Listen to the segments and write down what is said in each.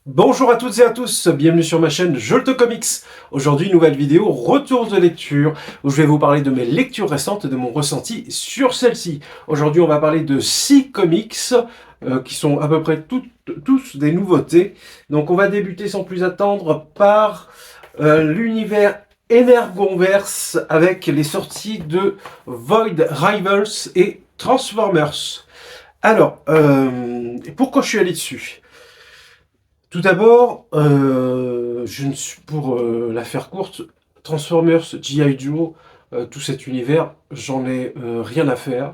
Bonjour à toutes et à tous, bienvenue sur ma chaîne Jolte Comics. Aujourd'hui, nouvelle vidéo, retour de lecture, où je vais vous parler de mes lectures récentes et de mon ressenti sur celle-ci. Aujourd'hui, on va parler de 6 comics, qui sont à peu près tous des nouveautés. Donc on va débuter sans plus attendre par l'univers Energonverse, avec les sorties de Void Rivals et Transformers. Alors, pourquoi je suis allé dessus? Tout d'abord, je ne suis pour la faire courte, Transformers, G.I. Joe, tout cet univers, j'en ai rien à faire.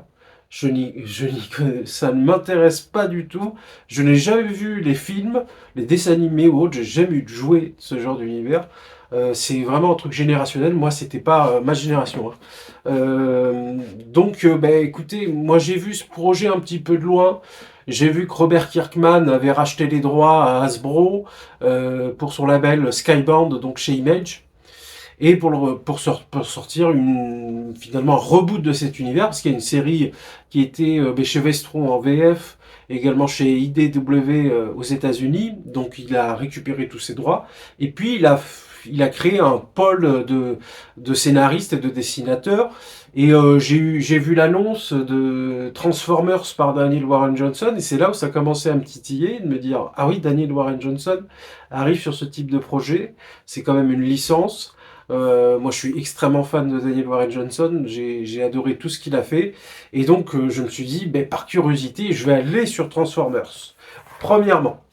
Ça ne m'intéresse pas du tout. Je n'ai jamais vu les films, les dessins animés ou autres. J'ai jamais eu de jouer ce genre d'univers. C'est vraiment un truc générationnel. Moi, c'était pas ma génération, hein. Bah, écoutez, moi j'ai vu ce projet un petit peu de loin. J'ai vu que Robert Kirkman avait racheté les droits à Hasbro pour son label Skybound, donc chez Image, et pour sortir finalement un reboot de cet univers, parce qu'il y a une série qui était chez Vestron en VF, également chez IDW aux États-Unis, donc il a récupéré tous ses droits, et puis il a créé un pôle de scénaristes et de dessinateurs. Et j'ai vu l'annonce de Transformers par Daniel Warren Johnson, et c'est là où ça commençait à me titiller, de me dire, ah oui, Daniel Warren Johnson arrive sur ce type de projet, c'est quand même une licence. Moi, je suis extrêmement fan de Daniel Warren Johnson, j'ai adoré tout ce qu'il a fait, et donc je me suis dit, ben, par curiosité, je vais aller sur Transformers. Premièrement,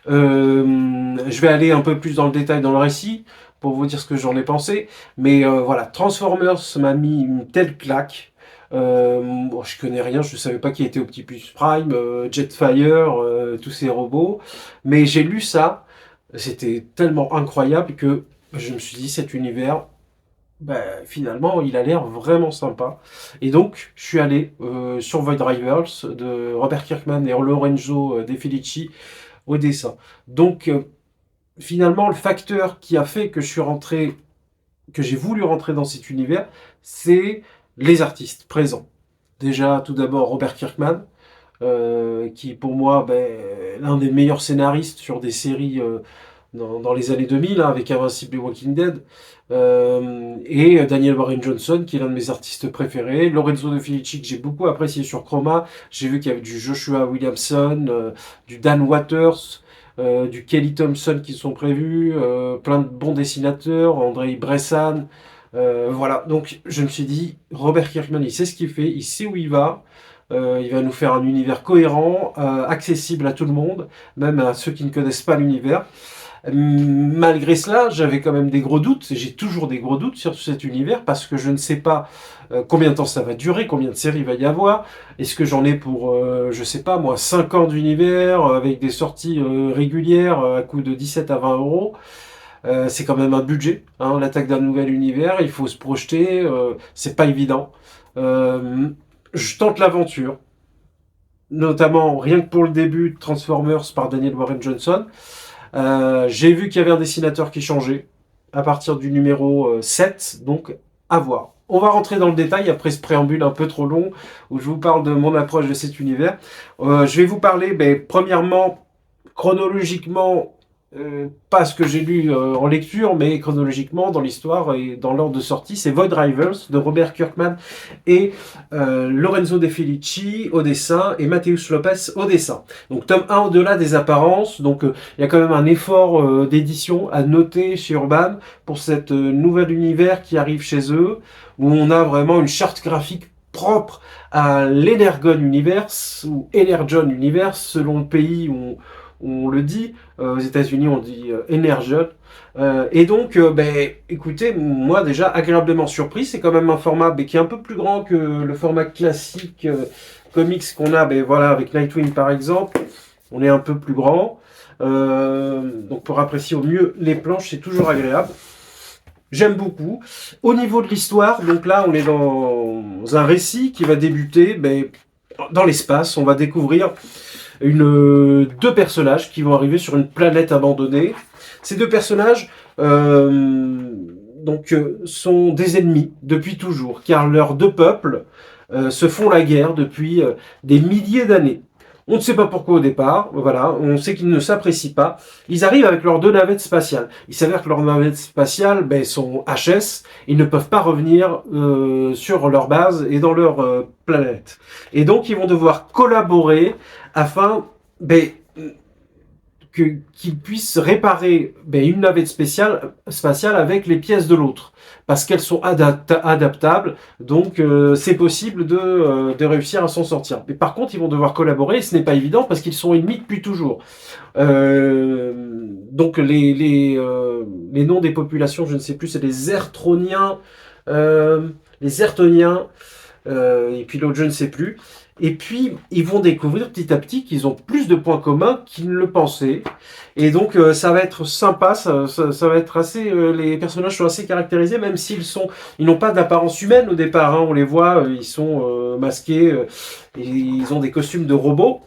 je vais aller un peu plus dans le détail dans le récit pour vous dire ce que j'en ai pensé. Mais voilà, Transformers m'a mis une telle claque. Bon, je connais rien, je ne savais pas qui était Optimus Prime, Jetfire, tous ces robots. Mais j'ai lu ça, c'était tellement incroyable que je me suis dit, cet univers, ben, finalement, il a l'air vraiment sympa. Et donc, je suis allé sur Void Rivals de Robert Kirkman et Lorenzo De Felici au dessin. Donc, finalement, le facteur qui a fait que que j'ai voulu rentrer dans cet univers, c'est les artistes présents. Déjà, tout d'abord, Robert Kirkman, qui pour moi, ben, l'un des meilleurs scénaristes sur des séries dans les années 2000, hein, avec Invincible et Walking Dead, et Daniel Warren Johnson, qui est l'un de mes artistes préférés, Lorenzo De Felici, que j'ai beaucoup apprécié sur Chroma. J'ai vu qu'il y avait du Joshua Williamson, du Dan Waters, du Kelly Thompson qui sont prévus, plein de bons dessinateurs, Andrei Bressan. Voilà, donc je me suis dit, Robert Kirkman, il sait ce qu'il fait, il sait où il va nous faire un univers cohérent, accessible à tout le monde, même à ceux qui ne connaissent pas l'univers. Malgré cela, j'avais quand même des gros doutes, et j'ai toujours des gros doutes sur cet univers, parce que je ne sais pas combien de temps ça va durer, combien de séries il va y avoir. Est-ce que j'en ai pour, je sais pas moi, 5 ans d'univers, avec des sorties régulières à coût de 17 à 20 euros. C'est quand même un budget, hein, l'attaque d'un nouvel univers, il faut se projeter, c'est pas évident. Euh, je tente l'aventure, notamment rien que pour le début de Transformers par Daniel Warren Johnson. J'ai vu qu'il y avait un dessinateur qui changeait à partir du numéro 7, donc à voir. On va rentrer dans le détail après ce préambule un peu trop long où je vous parle de mon approche de cet univers. Je vais vous parler, ben, premièrement, chronologiquement, pas ce que j'ai lu en lecture, mais chronologiquement dans l'histoire et dans l'ordre de sortie. C'est Void Rivals de Robert Kirkman et Lorenzo De Felici au dessin et Mateus Lopez au dessin. Donc tome 1 au-delà des apparences. Donc il y a quand même un effort d'édition à noter chez Urban pour cette nouvel univers qui arrive chez eux, où on a vraiment une charte graphique propre à l'Energon Universe ou Energon Universe selon le pays où on le dit. Aux États-Unis on dit Energon. Et donc, ben, écoutez, moi déjà agréablement surpris. C'est quand même un format qui est un peu plus grand que le format classique comics qu'on a, ben, voilà, avec Nightwing par exemple. On est un peu plus grand. Donc pour apprécier au mieux les planches, c'est toujours agréable. J'aime beaucoup. Au niveau de l'histoire, donc là, on est dans un récit qui va débuter ben, dans l'espace. On va découvrir deux personnages qui vont arriver sur une planète abandonnée. Ces deux personnages sont des ennemis depuis toujours, car leurs deux peuples se font la guerre depuis des milliers d'années. On ne sait pas pourquoi au départ, voilà, on sait qu'ils ne s'apprécient pas. Ils arrivent avec leurs 2 navettes spatiales. Il s'avère que leurs navettes spatiales sont HS, ils ne peuvent pas revenir sur leur base et dans leur planète. Et donc ils vont devoir collaborer afin qu'ils puissent réparer une navette spatiale avec les pièces de l'autre, parce qu'elles sont adaptables, donc c'est possible de réussir à s'en sortir. Mais par contre, ils vont devoir collaborer, et ce n'est pas évident, parce qu'ils sont ennemis depuis toujours. Donc les noms des populations, je ne sais plus, c'est les Zertroniens, les Zertoniens, et puis l'autre, je ne sais plus. Et puis, ils vont découvrir petit à petit qu'ils ont plus de points communs qu'ils ne le pensaient. Et donc, ça va être sympa, ça va être assez... les personnages sont assez caractérisés, même ils n'ont pas d'apparence humaine au départ. Hein, on les voit, ils sont masqués, et ils ont des costumes de robots.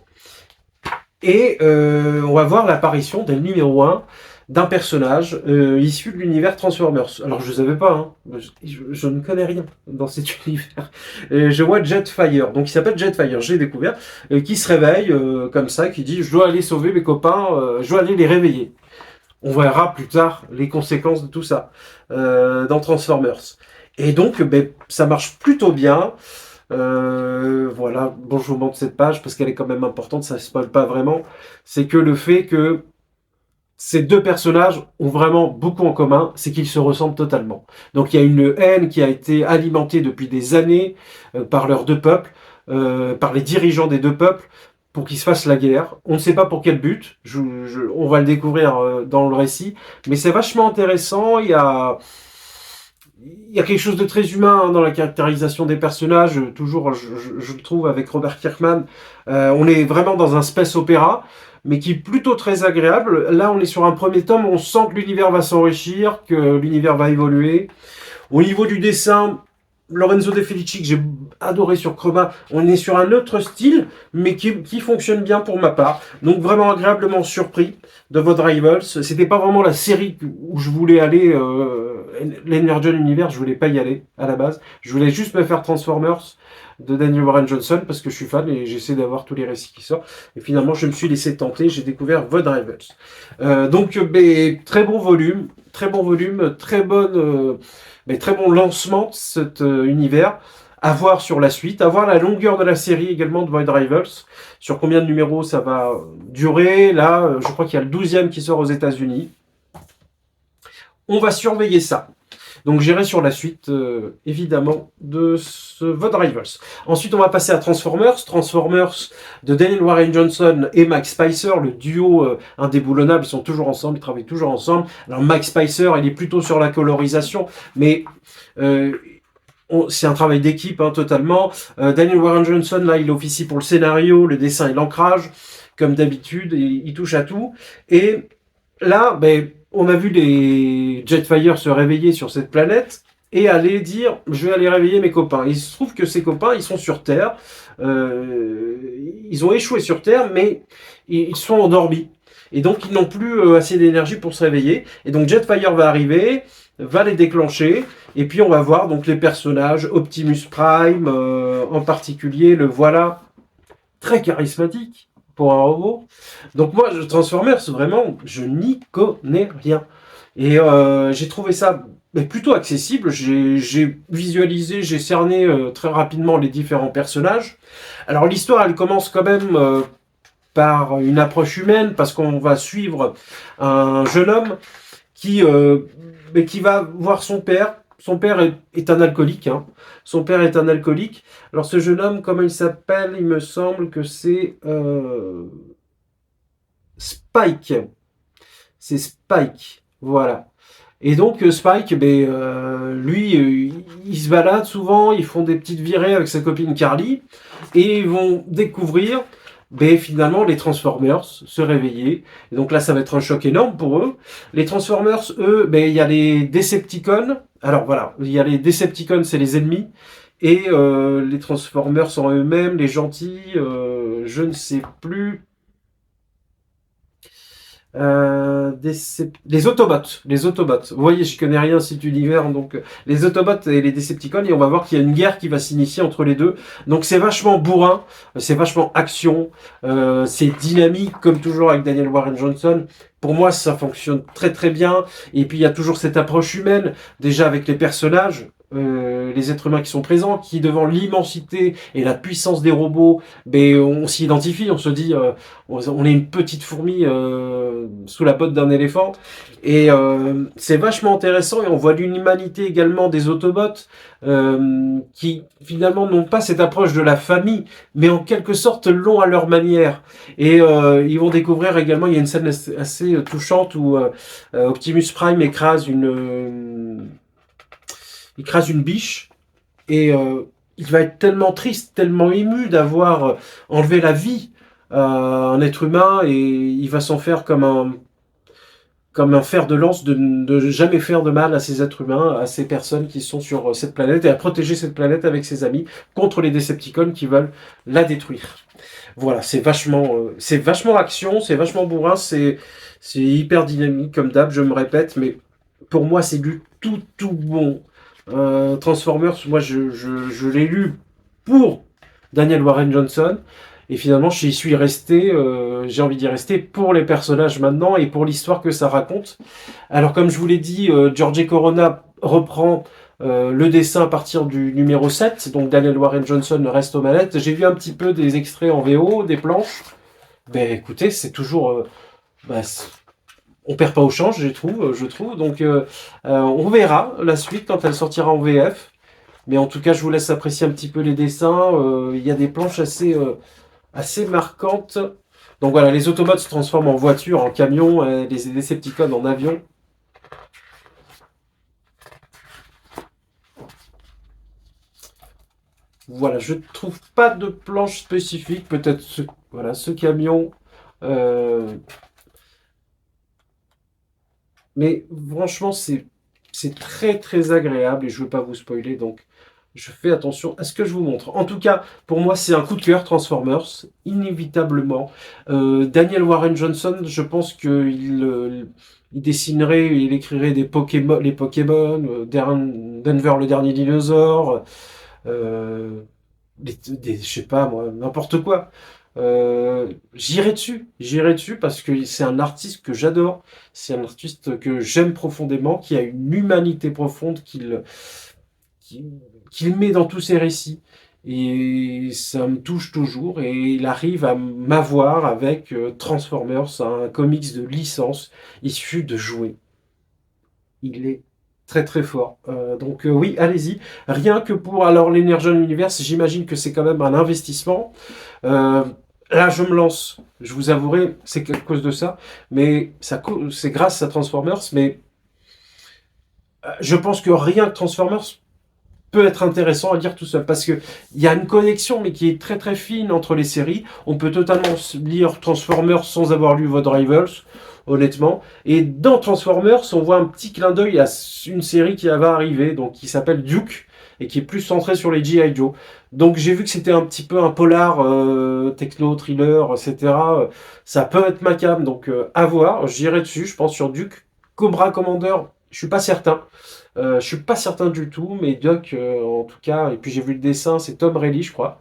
Et on va voir l'apparition dès le numéro 1 d'un personnage issu de l'univers Transformers. Alors je ne savais pas, hein. Je ne connais rien dans cet univers. Je vois Jetfire, donc il s'appelle Jetfire, j'ai découvert, qui se réveille comme ça, qui dit « je dois aller sauver mes copains, je dois aller les réveiller ». On verra plus tard les conséquences de tout ça dans Transformers. Et donc ça marche plutôt bien. Voilà, bon je vous montre cette page parce qu'elle est quand même importante, ça ne spoil pas vraiment. C'est que le fait que ces 2 personnages ont vraiment beaucoup en commun, c'est qu'ils se ressemblent totalement. Donc il y a une haine qui a été alimentée depuis des années par leurs 2 peuples, par les dirigeants des 2 peuples, pour qu'ils se fassent la guerre. On ne sait pas pour quel but, on va le découvrir dans le récit, mais c'est vachement intéressant, il y a quelque chose de très humain dans la caractérisation des personnages, toujours je le trouve avec Robert Kirkman. On est vraiment dans un space opéra, mais qui est plutôt très agréable. Là, on est sur un premier tome, on sent que l'univers va s'enrichir, que l'univers va évoluer. Au niveau du dessin, Lorenzo De Felici, que j'ai adoré sur Crema, on est sur un autre style, mais qui fonctionne bien pour ma part. Donc vraiment agréablement surpris de The Rivals. C'était pas vraiment la série où je voulais aller, l'Energon Universe, je voulais pas y aller à la base. Je voulais juste me faire Transformers de Daniel Warren Johnson parce que je suis fan et j'essaie d'avoir tous les récits qui sortent. Et finalement, je me suis laissé tenter, j'ai découvert The Rivals. Donc, très bon volume, très bon lancement de cet univers. À voir sur la suite, à voir la longueur de la série également de Void Rivals, sur combien de numéros ça va durer. Là, je crois qu'il y a le 12e qui sort aux États-Unis. On va surveiller ça. Donc j'irai sur la suite, évidemment, de ce Void Rivals. Ensuite, on va passer à Transformers. Transformers de Daniel Warren Johnson et Mike Spicer, le duo indéboulonnable. Ils sont toujours ensemble, ils travaillent toujours ensemble. Alors Mike Spicer, il est plutôt sur la colorisation, mais c'est un travail d'équipe totalement. Daniel Warren Johnson, là, il officie pour le scénario, le dessin et l'ancrage, comme d'habitude, il touche à tout. Et là, on a vu les Jetfire se réveiller sur cette planète et aller dire « je vais aller réveiller mes copains ». Il se trouve que ces copains, ils sont sur Terre. Ils ont échoué sur Terre, mais ils sont endormis. Et donc, ils n'ont plus assez d'énergie pour se réveiller. Et donc, Jetfire va arriver, va les déclencher. Et puis, on va voir donc les personnages, Optimus Prime, en particulier, le voilà, très charismatique pour un robot. Donc moi, Transformers, vraiment, je n'y connais rien. Et j'ai trouvé ça plutôt accessible. J'ai visualisé, j'ai cerné très rapidement les différents personnages. Alors l'histoire, elle commence quand même par une approche humaine, parce qu'on va suivre un jeune homme qui va voir son père. Son père est un alcoolique. Son père est un alcoolique. Alors ce jeune homme, comment il s'appelle? Il me semble que c'est Spike. C'est Spike. Voilà. Et donc Spike, lui, il se balade souvent, ils font des petites virées avec sa copine Carly, et ils vont découvrir finalement les Transformers se réveiller. Et donc là, ça va être un choc énorme pour eux. Les Transformers, eux, il y a les Decepticons. Alors voilà, il y a les Decepticons, c'est les ennemis. Et les Transformers sont eux-mêmes, les gentils, je ne sais plus. les Autobots. Les Autobots. Vous voyez, je connais rien à cet univers, donc les Autobots et les Decepticons, et on va voir qu'il y a une guerre qui va s'initier entre les deux. Donc c'est vachement bourrin, c'est vachement action, c'est dynamique, comme toujours avec Daniel Warren Johnson. Pour moi, ça fonctionne très très bien. Et puis il y a toujours cette approche humaine, déjà avec les personnages. Les êtres humains qui sont présents, qui devant l'immensité et la puissance des robots, ben, on s'y identifie, on se dit on est une petite fourmi sous la botte d'un éléphant, et c'est vachement intéressant, et on voit l'humanité également des Autobots qui finalement n'ont pas cette approche de la famille, mais en quelque sorte l'ont à leur manière, et ils vont découvrir également, il y a une scène assez touchante où Optimus Prime écrase une biche, et il va être tellement triste, tellement ému d'avoir enlevé la vie à un être humain, et il va s'en faire comme un fer de lance de jamais faire de mal à ces êtres humains, à ces personnes qui sont sur cette planète, et à protéger cette planète avec ses amis contre les Decepticons qui veulent la détruire. Voilà, c'est vachement action, c'est vachement bourrin, c'est hyper dynamique comme d'hab, je me répète, mais pour moi c'est du tout bon. Transformers, moi je l'ai lu pour Daniel Warren Johnson, et finalement j'y suis resté, j'ai envie d'y rester pour les personnages maintenant et pour l'histoire que ça raconte. Alors comme je vous l'ai dit, George Corona reprend le dessin à partir du numéro 7, donc Daniel Warren Johnson reste aux manettes. J'ai vu un petit peu des extraits en VO, des planches. Ben écoutez, c'est toujours... on perd pas au change, je trouve. Donc, on verra la suite quand elle sortira en VF. Mais en tout cas, je vous laisse apprécier un petit peu les dessins. Il y a des planches assez marquantes. Donc voilà, les Autobots se transforment en voiture, en camion, les Decepticons en avion. Voilà, je trouve pas de planche spécifique. Peut-être ce camion. Mais franchement, c'est très très agréable, et je ne veux pas vous spoiler, donc je fais attention à ce que je vous montre. En tout cas, pour moi, c'est un coup de cœur Transformers, inévitablement. Daniel Warren Johnson, je pense qu'il il dessinerait, il écrirait les Pokémon, Denver le dernier dinosaure, je sais pas moi, n'importe quoi. J'irai dessus parce que c'est un artiste que j'adore, c'est un artiste que j'aime profondément, qui a une humanité profonde qu'il met dans tous ses récits, et ça me touche toujours, et il arrive à m'avoir avec Transformers, un comics de licence issu de jouets. Il est très très fort. Donc oui, allez-y. Rien que pour alors l'Energon Universe, j'imagine que c'est quand même un investissement. Là, je me lance. Je vous avouerai, c'est à cause de ça, mais c'est grâce à Transformers. Mais je pense que rien que Transformers peut être intéressant à lire tout seul, parce que il y a une connexion, mais qui est très très fine entre les séries. On peut totalement lire Transformers sans avoir lu Void Rivals, honnêtement. Et dans Transformers, on voit un petit clin d'œil à une série qui va arriver, donc qui s'appelle Duke, et qui est plus centrée sur les G.I. Joe. Donc j'ai vu que c'était un petit peu un polar, techno, thriller, etc. Ça peut être ma cam, donc à voir. J'irai dessus, je pense, sur Duke. Cobra Commander, je suis pas certain. Je suis pas certain du tout, mais Duck, en tout cas, et puis j'ai vu le dessin, c'est Tom Reilly, je crois,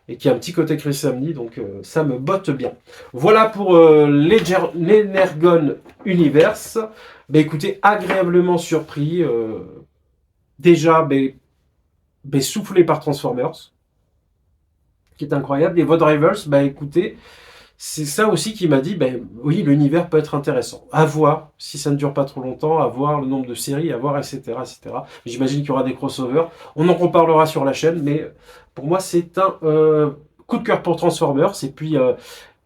et qui a un petit côté Chris Samney, donc ça me botte bien. Voilà pour l'Energon Universe. Bah, écoutez, agréablement surpris. Déjà, soufflé par Transformers, qui est incroyable. Et Void Rivals, bah écoutez, c'est ça aussi qui m'a dit, oui, l'univers peut être intéressant. À voir, si ça ne dure pas trop longtemps, à voir le nombre de séries, à voir, etc. etc. J'imagine qu'il y aura des crossovers. On en reparlera sur la chaîne, mais pour moi, c'est un coup de cœur pour Transformers. Et puis,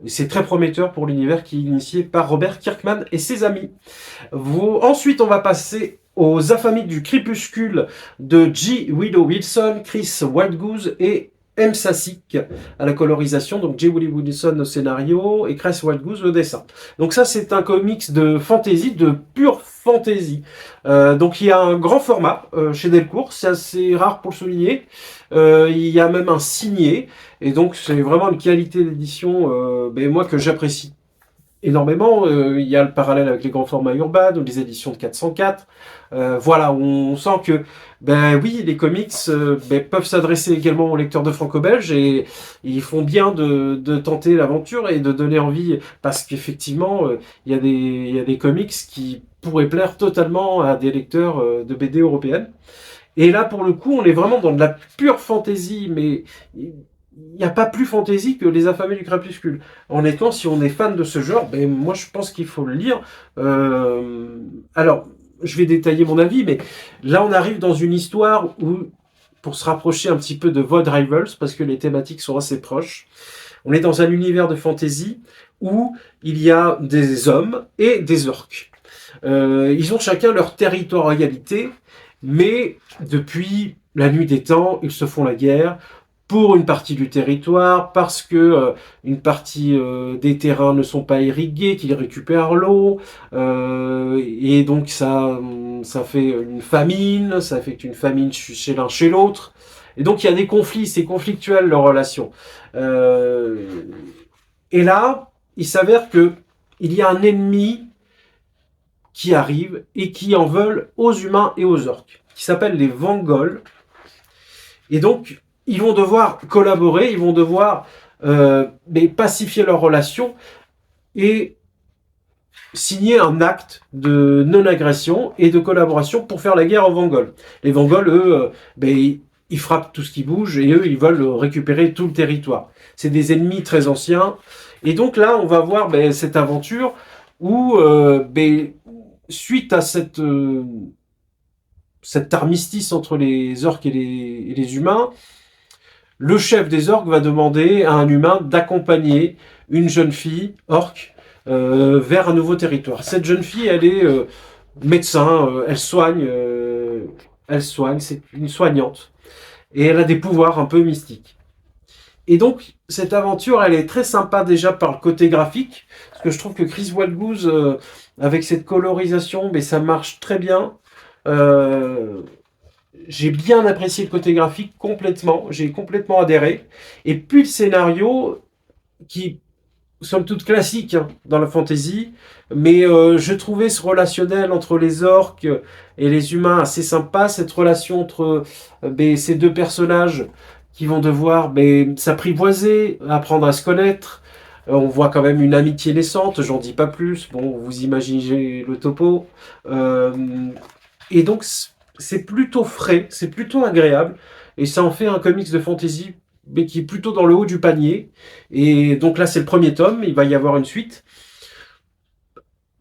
c'est très prometteur pour l'univers qui est initié par Robert Kirkman et ses amis. Ensuite, on va passer aux Affamés du Crépuscule de J. Willow Wilson, Chris Wildgoose et M. Sasik à la colorisation, donc J. Willow Wilson au scénario et Chris Wildgoose au dessin. Donc ça, c'est un comics de fantasy, de pure fantasy. Donc il y a un grand format chez Delcourt, c'est assez rare pour le souligner. Il y a même un signé, et donc c'est vraiment une qualité d'édition moi que j'apprécie énormément. Il y a le parallèle avec les grands formats urbains ou les éditions de 404. Voilà, on sent que, ben oui, les comics peuvent s'adresser également aux lecteurs de franco-belge et ils font bien de tenter l'aventure et de donner envie, parce qu'effectivement, il y a des comics qui pourraient plaire totalement à des lecteurs de BD européennes. Et là, pour le coup, on est vraiment dans de la pure fantaisie, mais il n'y a pas plus fantaisie que Les Affamés du Crépuscule. Honnêtement, si on est fan de ce genre, ben moi je pense qu'il faut le lire. Alors, je vais détailler mon avis, mais là on arrive dans une histoire où, pour se rapprocher un petit peu de Void Rivals, parce que les thématiques sont assez proches, on est dans un univers de fantaisie où il y a des hommes et des orques. Ils ont chacun leur territorialité, mais depuis la nuit des temps, ils se font la guerre pour une partie du territoire, parce que une partie des terrains ne sont pas irrigués, qu'ils récupèrent l'eau, et donc ça fait une famine, ça fait une famine chez l'un chez l'autre, et donc il y a des conflits, c'est conflictuel leur relation. Et là, il s'avère que il y a un ennemi qui arrivent et qui en veulent aux humains et aux orques, qui s'appellent les Vangols. Et donc, ils vont devoir collaborer, ils vont devoir pacifier leur relation et signer un acte de non-agression et de collaboration pour faire la guerre aux Vangols. Les Vangols, eux, ils frappent tout ce qui bouge et eux, ils veulent récupérer tout le territoire. C'est des ennemis très anciens. Et donc là, on va voir cette aventure où suite à cet armistice entre les orques et les humains, le chef des orques va demander à un humain d'accompagner une jeune fille orque vers un nouveau territoire. Cette jeune fille, elle est médecin, elle soigne, c'est une soignante. Et elle a des pouvoirs un peu mystiques. Et donc, cette aventure, elle est très sympa déjà par le côté graphique, parce que je trouve que Chris Wildgoose, avec cette colorisation, ça marche très bien. J'ai bien apprécié le côté graphique complètement, j'ai complètement adhéré. Et puis le scénario, qui somme toute classique dans la fantasy, mais je trouvais ce relationnel entre les orques et les humains assez sympa, cette relation entre ces deux personnages qui vont devoir s'apprivoiser, apprendre à se connaître. On voit quand même une amitié naissante, j'en dis pas plus, bon, vous imaginez le topo. Et donc, c'est plutôt frais, c'est plutôt agréable, et ça en fait un comics de fantasy mais qui est plutôt dans le haut du panier. Et donc là, c'est le premier tome, il va y avoir une suite.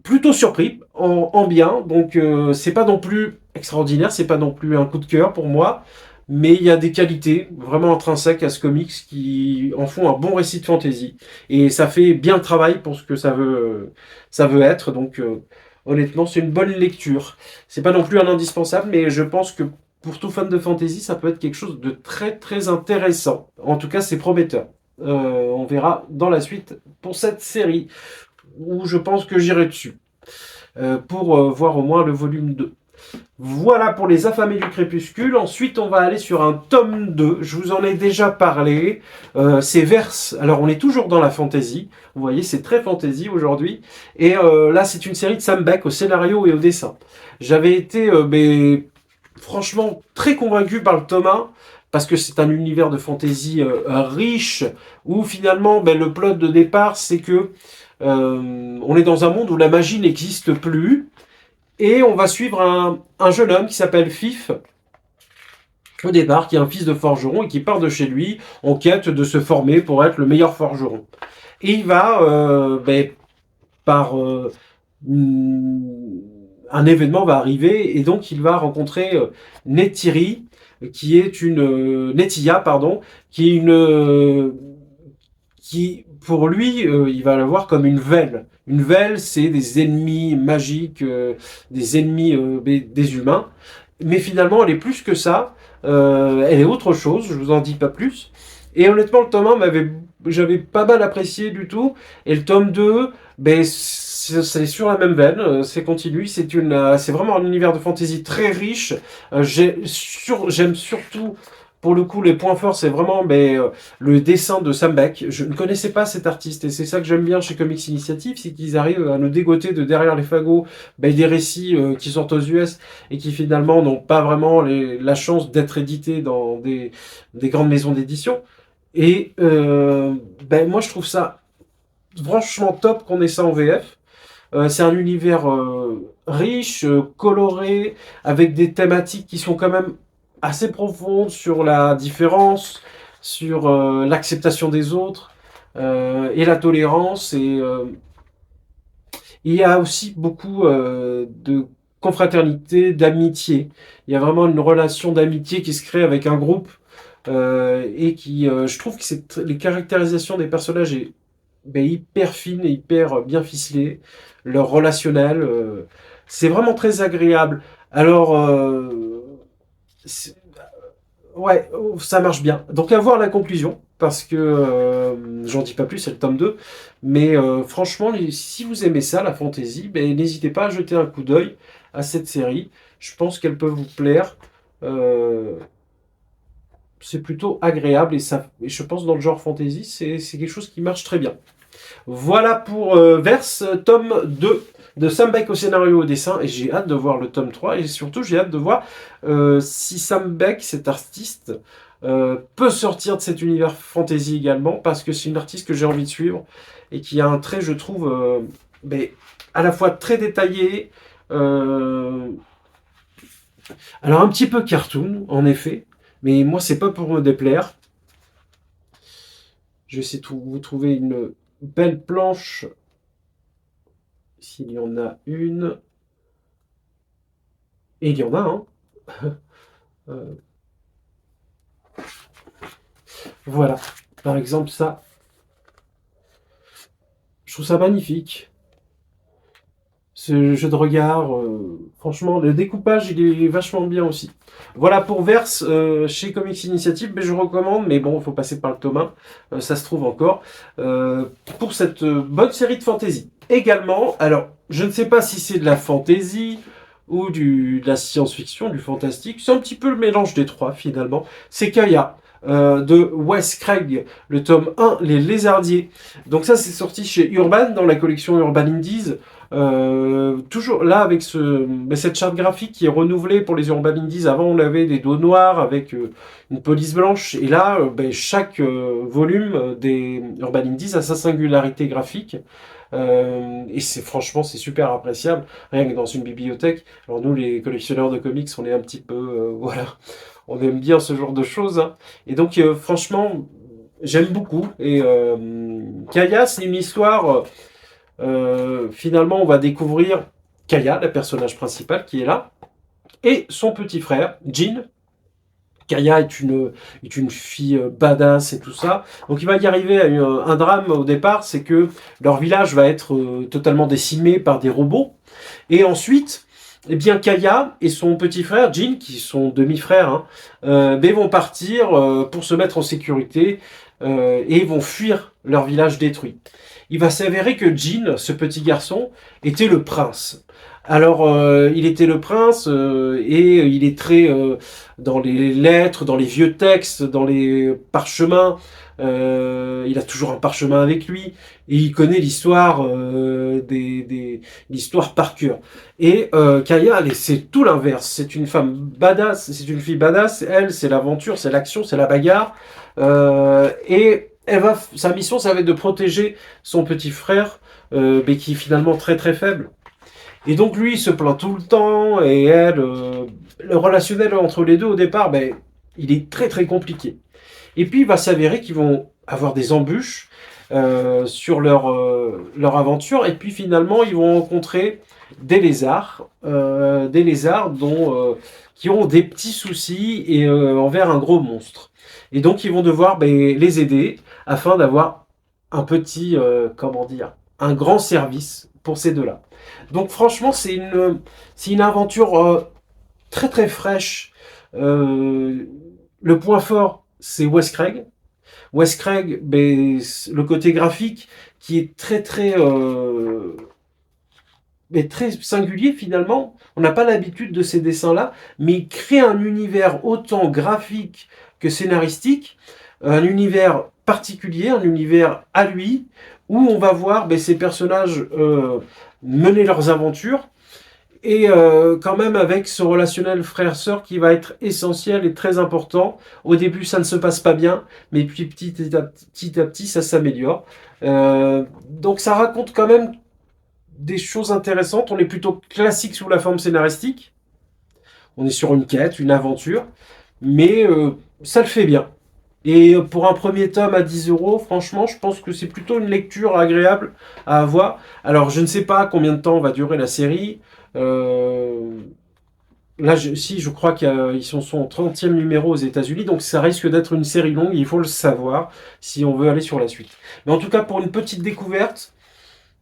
Plutôt surpris, en bien, donc c'est pas non plus extraordinaire, c'est pas non plus un coup de cœur pour moi, mais il y a des qualités vraiment intrinsèques à ce comics qui en font un bon récit de fantasy. Et ça fait bien le travail pour ce que ça veut être, donc honnêtement, c'est une bonne lecture. C'est pas non plus un indispensable, mais je pense que pour tout fan de fantasy, ça peut être quelque chose de très très intéressant. En tout cas, c'est prometteur. On verra dans la suite pour cette série, où je pense que j'irai dessus, pour voir au moins le volume 2. Voilà pour les affamés du crépuscule. Ensuite, on va aller sur un tome 2. Je vous en ai déjà parlé. C'est Verse. Alors, on est toujours dans la fantasy. Vous voyez, c'est très fantasy aujourd'hui. Et là, c'est une série de Sam Beck au scénario et au dessin. J'avais été franchement très convaincu par le tome 1, parce que c'est un univers de fantasy riche, où finalement, le plot de départ, c'est que on est dans un monde où la magie n'existe plus. Et on va suivre un jeune homme qui s'appelle Fif, au départ, qui est un fils de forgeron et qui part de chez lui en quête de se former pour être le meilleur forgeron. Et il va, un événement va arriver, et donc il va rencontrer Neytiri, qui est une Neytilla, pardon, qui est qui pour lui, il va la voir comme une velle. Une velle, c'est des ennemis magiques, des ennemis des humains. Mais finalement, elle est plus que ça. Elle est autre chose, je vous en dis pas plus. Et honnêtement, le tome 1 j'avais pas mal apprécié du tout. Et le tome 2, c'est sur la même veine, c'est continu. C'est vraiment un univers de fantasy très riche. J'aime surtout pour le coup, les points forts, c'est vraiment le dessin de Sam Beck. Je ne connaissais pas cet artiste et c'est ça que j'aime bien chez Comics Initiative, c'est qu'ils arrivent à nous dégoter de derrière les fagots des récits qui sortent aux US et qui finalement n'ont pas vraiment la chance d'être édités dans des grandes maisons d'édition. Et moi, je trouve ça franchement top qu'on ait ça en VF. C'est un univers riche, coloré, avec des thématiques qui sont quand même assez profondes sur la différence, sur l'acceptation des autres et la tolérance. Et il y a aussi beaucoup de confraternité, d'amitié. Il y a vraiment une relation d'amitié qui se crée avec un groupe et qui, je trouve que les caractérisations des personnages est hyper fine et hyper bien ficelée. Leur relationnel, c'est vraiment très agréable. Alors, c'est- ouais, ça marche bien. Donc à voir la conclusion, parce que j'en dis pas plus, c'est le tome 2. Mais franchement, si vous aimez ça, la fantasy, n'hésitez pas à jeter un coup d'œil à cette série. Je pense qu'elle peut vous plaire. Euh, c'est plutôt agréable et je pense dans le genre fantasy, c'est quelque chose qui marche très bien. Voilà pour Verse, tome 2 de Sam Beck au scénario au dessin, et j'ai hâte de voir le tome 3, et surtout j'ai hâte de voir si Sam Beck, cet artiste, peut sortir de cet univers fantasy également, parce que c'est une artiste que j'ai envie de suivre, et qui a un trait, je trouve, à la fois très détaillé, euh, alors un petit peu cartoon, en effet, mais moi c'est pas pour me déplaire. Je vais essayer de vous trouver une belle planche s'il y en a une. Et il y en a, hein. Euh, voilà. Par exemple, ça, je trouve ça magnifique. Ce jeu de regard, franchement, le découpage, il est vachement bien aussi. Voilà pour Verse chez Comics Initiative, je recommande, mais bon, il faut passer par le tome 1, ça se trouve encore, pour cette bonne série de fantasy. Également, alors, je ne sais pas si c'est de la fantasy ou de la science-fiction, du fantastique, c'est un petit peu le mélange des trois finalement. C'est Kaya. De Wes Craig, le tome 1, Les Lézardiers. Donc ça, c'est sorti chez Urban, dans la collection Urban Indies. Toujours là avec cette charte graphique qui est renouvelée pour les Urban Indies. Avant on avait des dos noirs avec une police blanche et là chaque volume des Urban Indies a sa singularité graphique et c'est super appréciable rien que dans une bibliothèque. Alors nous les collectionneurs de comics on est un petit peu voilà, on aime bien ce genre de choses hein. Et donc franchement j'aime beaucoup et Kaya c'est une histoire finalement, on va découvrir Kaya, la personnage principale qui est là, et son petit frère, Jin. Kaya est une fille badass et tout ça. Donc il va y arriver à un drame au départ, c'est que leur village va être totalement décimé par des robots. Et ensuite, eh bien Kaya et son petit frère, Jin, qui sont demi-frères, hein, vont partir pour se mettre en sécurité et vont fuir leur village détruit. Il va s'avérer que Jin, ce petit garçon, était le prince. Alors, il était le prince et il est très dans les lettres, dans les vieux textes, dans les parchemins. Il a toujours un parchemin avec lui et il connaît l'histoire l'histoire par cœur. Et Kaya, c'est tout l'inverse. C'est une femme badass, c'est une fille badass. Elle, c'est l'aventure, c'est l'action, c'est la bagarre. Et sa mission, ça va être de protéger son petit frère, mais qui est finalement très très faible. Et donc lui, il se plaint tout le temps, et elle, le relationnel entre les deux au départ, il est très très compliqué. Et puis il va s'avérer qu'ils vont avoir des embûches sur leur aventure, et puis finalement ils vont rencontrer des lézards qui ont des petits soucis et envers un gros monstre. Et donc ils vont devoir les aider afin d'avoir un petit, comment dire, un grand service pour ces deux-là. Donc franchement, c'est une aventure très très fraîche. Le point fort, c'est Wes Craig. Wes Craig, le côté graphique qui est très très très singulier finalement. On n'a pas l'habitude de ces dessins-là, mais il crée un univers autant graphique que scénaristique, un univers particulier, un univers à lui, où on va voir ces personnages mener leurs aventures, et quand même avec ce relationnel frère-sœur qui va être essentiel et très important. Au début, ça ne se passe pas bien, mais puis petit à petit ça s'améliore. Donc ça raconte quand même des choses intéressantes. On est plutôt classique sous la forme scénaristique. On est sur une quête, une aventure, mais ça le fait bien. Et pour un premier tome à 10 €, franchement, je pense que c'est plutôt une lecture agréable à avoir. Alors, je ne sais pas combien de temps va durer la série. Euh, Là, je crois qu'ils sont au 30e numéro aux États-Unis, donc ça risque d'être une série longue, il faut le savoir si on veut aller sur la suite. Mais en tout cas, pour une petite découverte,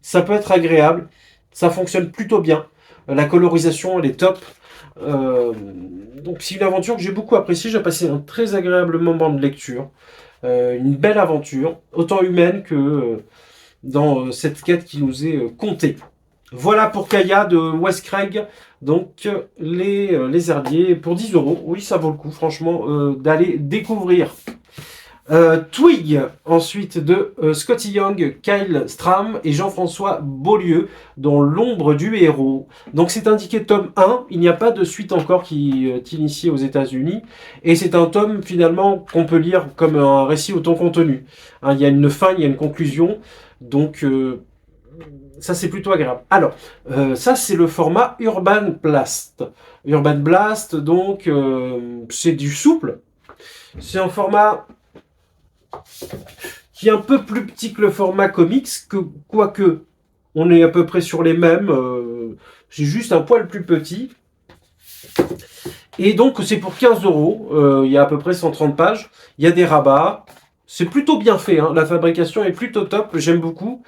ça peut être agréable, ça fonctionne plutôt bien. La colorisation, elle est top. Euh, donc c'est une aventure que j'ai beaucoup appréciée, j'ai passé un très agréable moment de lecture. Une belle aventure, autant humaine que dans cette quête qui nous est contée. Voilà pour Kaya de Wes Craig, donc les herbiers pour 10 €. Oui, ça vaut le coup, franchement, d'aller découvrir. Twig, ensuite de Scotty Young, Kyle Stram et Jean-François Beaulieu, dans L'ombre du héros. Donc c'est indiqué tome 1, il n'y a pas de suite encore qui est initiée aux États-Unis, et c'est un tome finalement qu'on peut lire comme un récit autant contenu. Hein, il y a une fin, il y a une conclusion, donc ça c'est plutôt agréable. Alors, ça c'est le format Urban Blast. Urban Blast, donc c'est du souple, c'est un format qui est un peu plus petit que le format comics, quoique on est à peu près sur les mêmes. C'est juste un poil plus petit. Et donc c'est pour 15 €. Il y a à peu près 130 pages. Il y a des rabats. C'est plutôt bien fait, hein. La fabrication est plutôt top, j'aime beaucoup.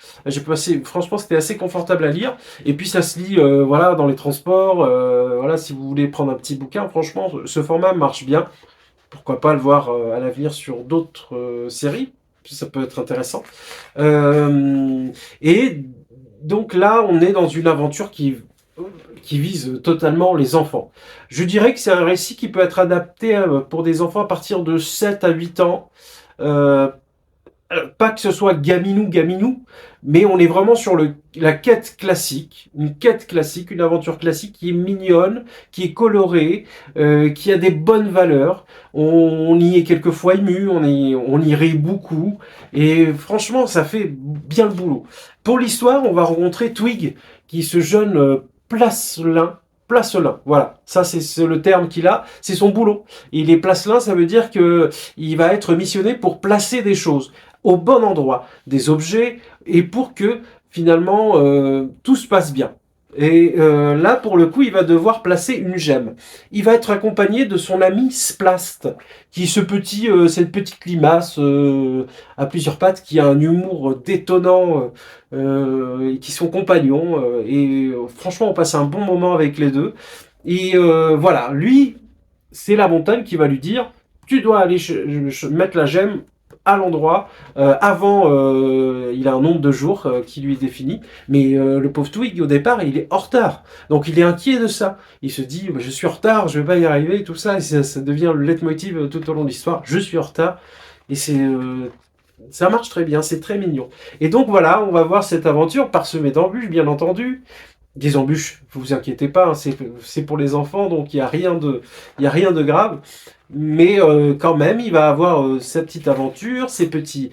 Franchement, c'était assez confortable à lire. Et puis ça se lit, voilà, dans les transports. Voilà, si vous voulez prendre un petit bouquin, franchement, ce format marche bien. Pourquoi pas le voir à l'avenir sur d'autres séries, ça peut être intéressant. Et donc là, on est dans une aventure qui vise totalement les enfants. Je dirais que c'est un récit qui peut être adapté pour des enfants à partir de 7 à 8 ans. Euh, Pas que ce soit gaminou, mais on est vraiment sur la quête classique, une aventure classique qui est mignonne, qui est colorée, qui a des bonnes valeurs. On y est quelquefois ému, on y rit beaucoup, et franchement, ça fait bien le boulot. Pour l'histoire, on va rencontrer Twig, qui est ce jeune placelin. Placelin, voilà, ça c'est le terme qu'il a, c'est son boulot. Il est placelin, ça veut dire que il va être missionné pour placer des choses au bon endroit, des objets, et pour que finalement tout se passe bien. Et là, pour le coup, il va devoir placer une gemme. Il va être accompagné de son ami Splast, qui est cette petite limace à plusieurs pattes, qui a un humour détonnant, et qui sont compagnons. Franchement, on passe un bon moment avec les deux. Et voilà, lui, c'est la montagne qui va lui dire, tu dois aller mettre la gemme à l'endroit. Avant, il a un nombre de jours qui lui est défini, mais le pauvre Twig, au départ, il est en retard. Donc il est inquiet de ça. Il se dit, je suis en retard, je vais pas y arriver, et tout ça, et ça devient le leitmotiv tout au long de l'histoire. Je suis en retard, et ça marche très bien, c'est très mignon. Et donc voilà, on va voir cette aventure parsemée d'embûches, bien entendu. Des embûches, vous inquiétez pas, hein, c'est pour les enfants, donc il y a rien de grave. Mais quand même, il va avoir sa petite aventure, ses petits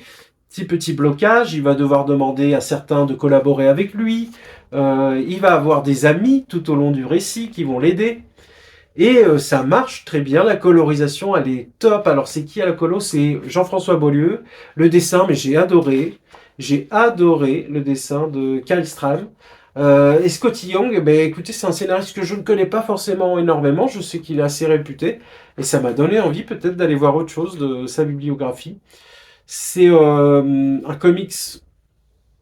blocages. Il va devoir demander à certains de collaborer avec lui. Il va avoir des amis tout au long du récit qui vont l'aider. Et ça marche très bien. La colorisation, elle est top. Alors, c'est qui à la colo? C'est Jean-François Beaulieu. Le dessin, mais j'ai adoré. J'ai adoré le dessin de Kyle Stram. Et Scotty Young, écoutez, c'est un scénariste que je ne connais pas forcément énormément. Je sais qu'il est assez réputé. Et ça m'a donné envie peut-être d'aller voir autre chose de sa bibliographie. C'est un comics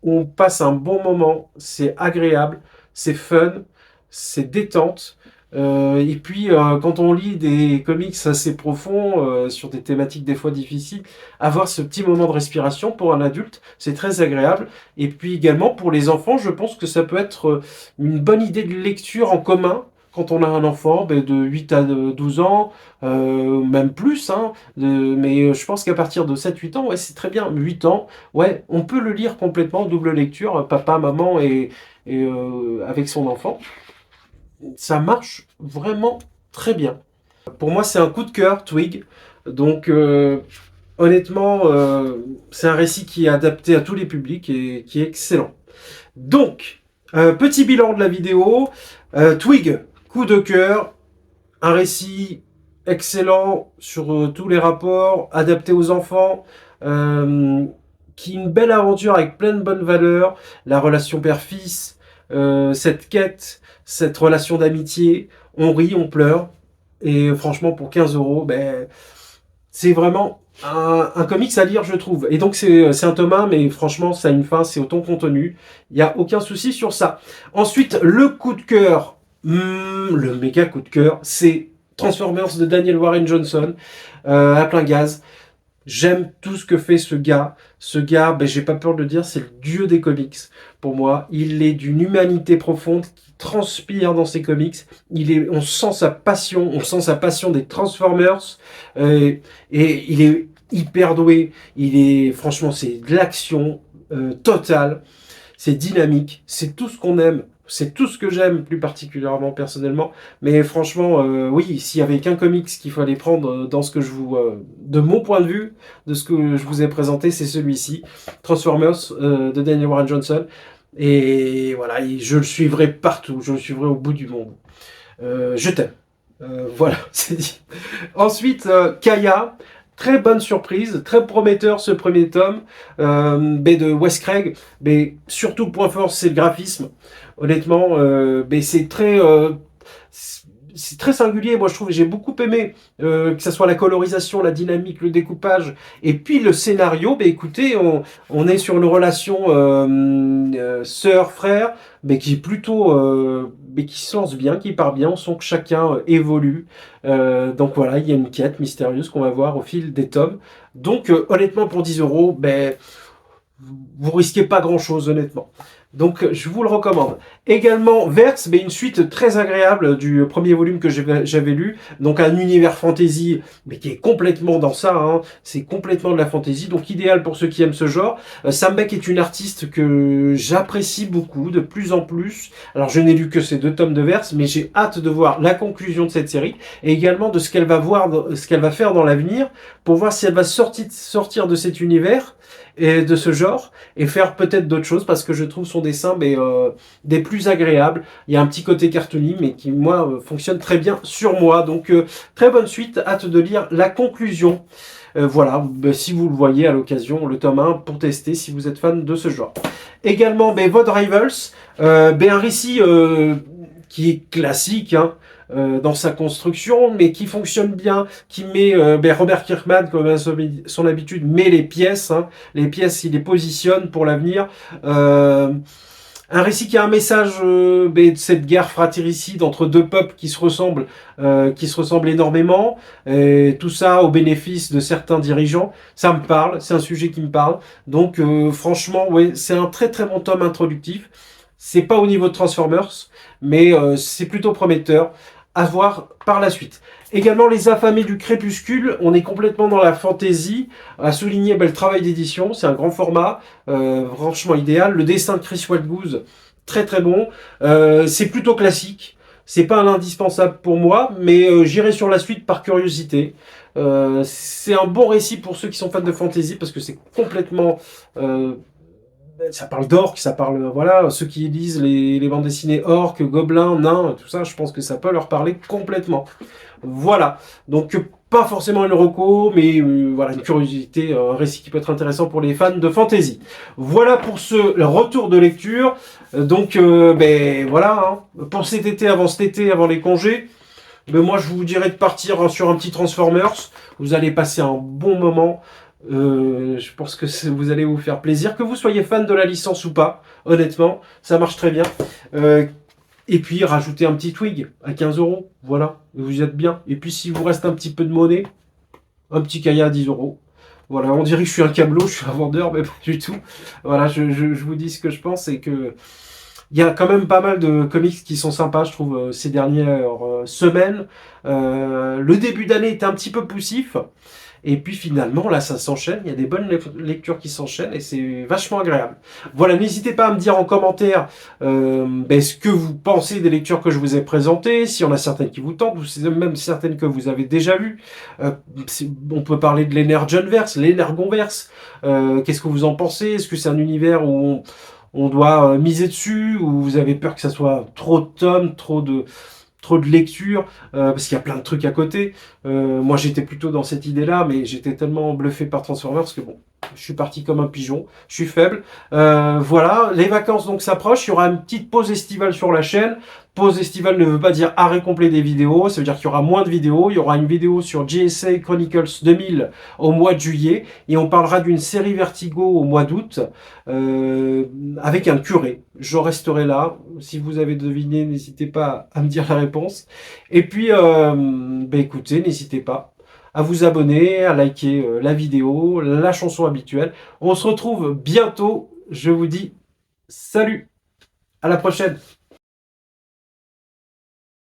où on passe un bon moment. C'est agréable, c'est fun, c'est détente. Et puis, quand on lit des comics assez profonds, sur des thématiques des fois difficiles, avoir ce petit moment de respiration pour un adulte, c'est très agréable. Et puis également pour les enfants, je pense que ça peut être une bonne idée de lecture en commun quand on a un enfant de 8 à 12 ans, même plus, hein, mais je pense qu'à partir de 7-8 ans, ouais, c'est très bien. 8 ans, ouais, on peut le lire complètement, double lecture, papa, maman et avec son enfant. Ça marche vraiment très bien. Pour moi, c'est un coup de cœur, Twig. Donc, honnêtement, c'est un récit qui est adapté à tous les publics et qui est excellent. Donc, petit bilan de la vidéo. Twig, coup de cœur, un récit excellent sur tous les rapports, adapté aux enfants, qui est une belle aventure avec plein de bonnes valeurs, la relation père-fils, cette quête, cette relation d'amitié, on rit, on pleure, et franchement pour 15 euros, ben, c'est vraiment un comics à lire, je trouve. Et donc c'est un tome 1, mais franchement ça a une fin, c'est autant contenu, il n'y a aucun souci sur ça. Ensuite, le coup de cœur, le méga coup de cœur, c'est Transformers de Daniel Warren Johnson, à plein gaz. J'aime tout ce que fait ce gars. Ce gars, ben, j'ai pas peur de le dire, c'est le dieu des comics. Pour moi, il est d'une humanité profonde qui transpire dans ses comics. On sent sa passion des Transformers. Et il est hyper doué. Franchement, c'est de l'action totale. C'est dynamique. C'est tout ce qu'on aime. C'est tout ce que j'aime plus particulièrement personnellement. Mais franchement, oui, s'il y avait qu'un comics qu'il fallait prendre dans ce que de mon point de vue, de ce que je vous ai présenté, c'est celui-ci, Transformers de Daniel Warren Johnson. Et voilà, je le suivrai partout, je le suivrai au bout du monde. Je t'aime. Voilà, c'est dit. Ensuite, Kaya. Très bonne surprise, très prometteur ce premier tome de Wes Craig. Mais surtout, point fort, c'est le graphisme. Honnêtement, c'est très singulier. Moi, je trouve, j'ai beaucoup aimé que ce soit la colorisation, la dynamique, le découpage, et puis le scénario. Écoutez, on est sur une relation sœur-frère, mais qui est plutôt, mais qui se lance bien, qui part bien. On sent que chacun évolue. Donc voilà, il y a une quête mystérieuse qu'on va voir au fil des tomes. Donc honnêtement, pour 10 euros, vous risquez pas grand-chose, honnêtement. Donc, je vous le recommande. Également, Verse, une suite très agréable du premier volume que j'avais lu. Donc, un univers fantasy, mais qui est complètement dans ça. Hein. C'est complètement de la fantasy, donc idéal pour ceux qui aiment ce genre. Sam Beck est une artiste que j'apprécie beaucoup, de plus en plus. Alors, je n'ai lu que ces 2 tomes de Verse, mais j'ai hâte de voir la conclusion de cette série et également de ce qu'elle va faire dans l'avenir pour voir si elle va sortir de cet univers et de ce genre et faire peut-être d'autres choses parce que je trouve son dessin des plus agréables. Il y a un petit côté cartoony mais qui moi fonctionne très bien sur moi. Donc très bonne suite, hâte de lire la conclusion. Voilà, si vous le voyez à l'occasion, le tome 1 pour tester si vous êtes fan de ce genre. Également VOD Rivals, un récit qui est classique, hein, dans sa construction, mais qui fonctionne bien, qui met Robert Kirkman, comme à son habitude, met les pièces, hein, il les positionne pour l'avenir. Un récit qui a un message de cette guerre fratricide entre 2 peuples qui se ressemblent énormément, et tout ça au bénéfice de certains dirigeants. Ça me parle, c'est un sujet qui me parle. Donc franchement, ouais, c'est un très très bon tome introductif. C'est pas au niveau de Transformers, mais c'est plutôt prometteur. À voir par la suite. Également, Les Affamés du Crépuscule, on est complètement dans la fantaisie. À souligner le travail d'édition, c'est un grand format, franchement idéal. Le dessin de Chris Wildgoose, très très bon. C'est plutôt classique, c'est pas un indispensable pour moi, mais j'irai sur la suite par curiosité. C'est un bon récit pour ceux qui sont fans de fantasy, parce que c'est complètement... ça parle d'orques, ça parle, voilà, ceux qui lisent les bandes dessinées orques, gobelins, nains, tout ça, je pense que ça peut leur parler complètement. Voilà, donc pas forcément une reco, mais voilà, une curiosité, un récit qui peut être intéressant pour les fans de fantasy. Voilà pour ce retour de lecture. Donc, voilà, hein, pour cet été, avant les congés, moi je vous dirais de partir sur un petit Transformers. Vous allez passer un bon moment. Je pense que vous allez vous faire plaisir, que vous soyez fan de la licence ou pas, honnêtement, ça marche très bien. Et puis rajouter un petit Twig à 15 euros, voilà, vous êtes bien. Et puis si vous reste un petit peu de monnaie, un petit Kaya à 10 euros. Voilà, on dirait que je suis un câbleau, je suis un vendeur, mais pas du tout. Voilà, je vous dis ce que je pense, et que Il y a quand même pas mal de comics qui sont sympas, je trouve, ces dernières semaines. Le début d'année était un petit peu poussif. Et puis finalement, là, ça s'enchaîne. Il y a des bonnes lectures qui s'enchaînent et c'est vachement agréable. Voilà, n'hésitez pas à me dire en commentaire ce que vous pensez des lectures que je vous ai présentées, s'il y en a certaines qui vous tentent, ou si même certaines que vous avez déjà lues. On peut parler de l'Energonverse, l'Energonverse. Qu'est-ce que vous en pensez? Est-ce que c'est un univers où on doit miser dessus, ou vous avez peur que ça soit trop de tomes, trop de lecture, parce qu'il y a plein de trucs à côté. Moi, j'étais plutôt dans cette idée-là, mais j'étais tellement bluffé par Transformers que bon, je suis parti comme un pigeon, je suis faible. Voilà, les vacances donc s'approchent, il y aura une petite pause estivale sur la chaîne. Pause estivale ne veut pas dire arrêt complet des vidéos, ça veut dire qu'il y aura moins de vidéos. Il y aura une vidéo sur JSA Chronicles 2000 au mois de juillet, et on parlera d'une série Vertigo au mois d'août, avec un curé. Je resterai là. Si vous avez deviné, n'hésitez pas à me dire la réponse. Et puis, écoutez, n'hésitez pas à vous abonner, à liker la vidéo, la chanson habituelle. On se retrouve bientôt. Je vous dis salut, à la prochaine.